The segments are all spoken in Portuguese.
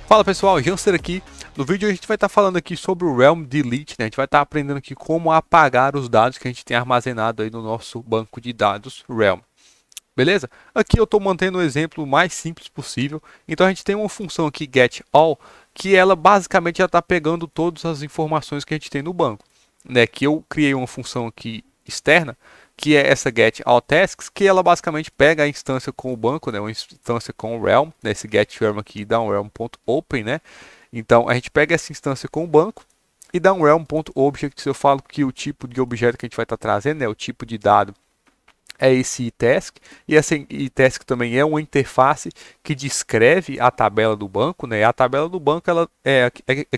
Fala pessoal, Janser aqui. No vídeo a gente vai estar falando aqui sobre o Realm Delete, né? A gente vai estar aprendendo aqui como apagar os dados que a gente tem armazenado aí no nosso banco de dados Realm. Beleza? Aqui eu estou mantendo o exemplo mais simples possível. Então a gente tem uma função aqui getAll, que ela basicamente já está pegando todas as informações que a gente tem no banco, né? Que eu criei uma função aqui externa, que é essa getAllTasks, que ela basicamente pega a instância com o banco, né? Uma instância com o Realm, né? Esse getRealm aqui dá um realm.open, né? Então a gente pega essa instância com o banco e dá um realm.object. Eu falo que o tipo de objeto que a gente vai estar trazendo, né? O tipo de dado é esse iTask, e essa iTask também é uma interface que descreve a tabela do banco, né? A tabela do banco ela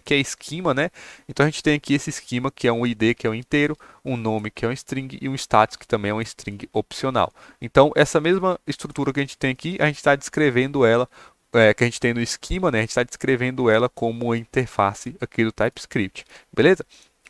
que é esquema, né? Então a gente tem aqui esse esquema que é um ID que é um inteiro, um nome que é um string e um status que também é um string opcional. Então essa mesma estrutura que a gente tem aqui, a gente está descrevendo ela que a gente tem no esquema, né? A gente está descrevendo ela como uma interface aqui do TypeScript, beleza?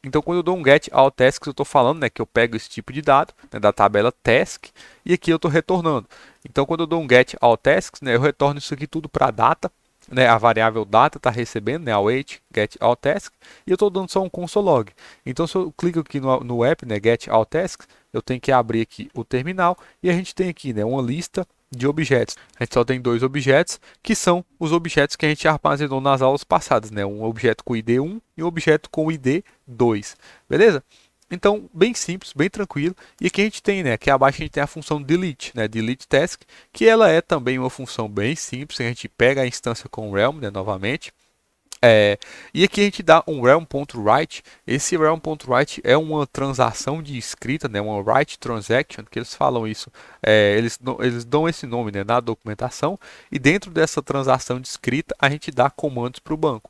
Então, quando eu dou um get all tasks, eu estou falando, né, que eu pego esse tipo de dado, né, da tabela task, e aqui eu estou retornando. Então, quando eu dou um get all tasks, né, eu retorno isso aqui tudo para a data, né, a variável data está recebendo, né, await get all tasks, e eu estou dando só um console log. Então, se eu clico aqui no app, né, get all tasks, eu tenho que abrir aqui o terminal, e a gente tem aqui, né, uma lista de objetos. A gente só tem dois objetos, que são os objetos que a gente armazenou nas aulas passadas, né? Um objeto com ID 1 e um objeto com ID 2, beleza? Então, bem simples, bem tranquilo. E aqui a gente tem, né? Aqui abaixo a gente tem a função delete, né? Delete task, que ela é também uma função bem simples. A gente pega a instância com o realm, né? Novamente. E aqui a gente dá um realm.write. Esse realm.write é uma transação de escrita, né, uma write transaction, que eles falam isso, eles dão esse nome, né, na documentação, e dentro dessa transação de escrita a gente dá comandos para o banco.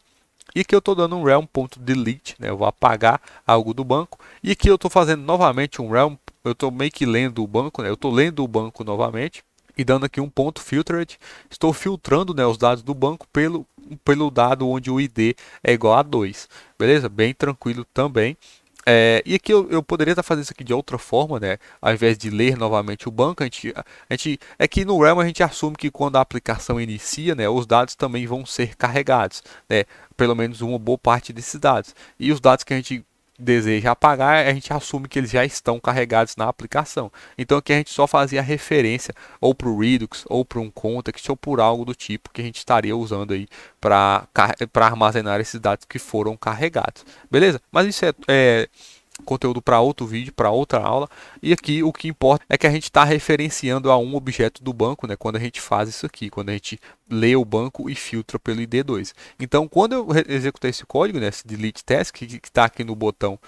E aqui eu estou dando um realm.delete, né, eu vou apagar algo do banco, e aqui eu estou fazendo novamente um realm, eu estou meio que lendo o banco, né, eu estou lendo o banco novamente, e dando aqui um ponto filtered, estou filtrando, né, os dados do banco pelo dado onde o ID é igual a 2, beleza? Bem tranquilo também. E aqui eu poderia estar fazendo isso aqui de outra forma, né? Ao invés de ler novamente o banco, aqui no Realm a gente assume que quando a aplicação inicia, né, os dados também vão ser carregados, né? Pelo menos uma boa parte desses dados. E os dados que a gente deseja apagar, a gente assume que eles já estão carregados na aplicação. Então aqui a gente só fazia referência ou para o Redux, ou para um context, ou por algo do tipo que a gente estaria usando aí para armazenar esses dados que foram carregados. Beleza? Mas isso é conteúdo para outro vídeo, para outra aula. E aqui o que importa é que a gente está referenciando a um objeto do banco, né? Quando a gente faz isso aqui, quando a gente lê o banco e filtra pelo ID2. Então, quando eu executar esse código, né, esse delete task, que está aqui no botão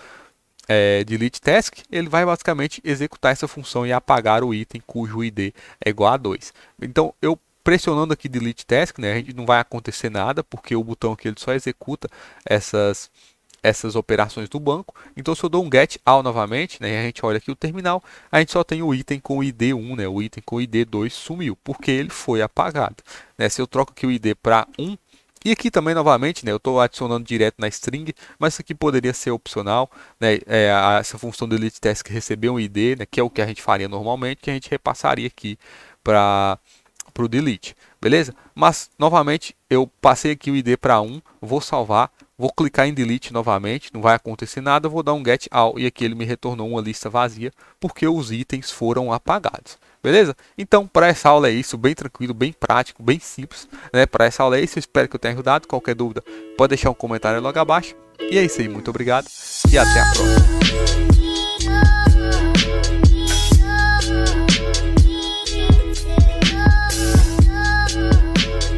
delete task, ele vai basicamente executar essa função e apagar o item cujo ID é igual a 2. Então, eu pressionando aqui delete task, né, a gente não vai acontecer nada, porque o botão aqui ele só executa essas operações do banco. Então, se eu dou um get all novamente, né, a gente olha aqui o terminal, a gente só tem o item com o ID 1, né, o item com o ID 2 sumiu, porque ele foi apagado. Né? Se eu troco aqui o ID para 1, e aqui também, novamente, né, eu estou adicionando direto na string, mas isso aqui poderia ser opcional. Né, essa função delete task receber um ID, né, que é o que a gente faria normalmente, que a gente repassaria aqui para o delete, beleza? Mas, novamente, eu passei aqui o ID para 1, vou salvar, vou clicar em delete novamente, não vai acontecer nada, vou dar um get all e aqui ele me retornou uma lista vazia, porque os itens foram apagados. Beleza? Então, para essa aula é isso, bem tranquilo, bem prático, bem simples. Né? Para essa aula é isso, eu espero que eu tenha ajudado. Qualquer dúvida, pode deixar um comentário logo abaixo. E é isso aí, muito obrigado e até a próxima.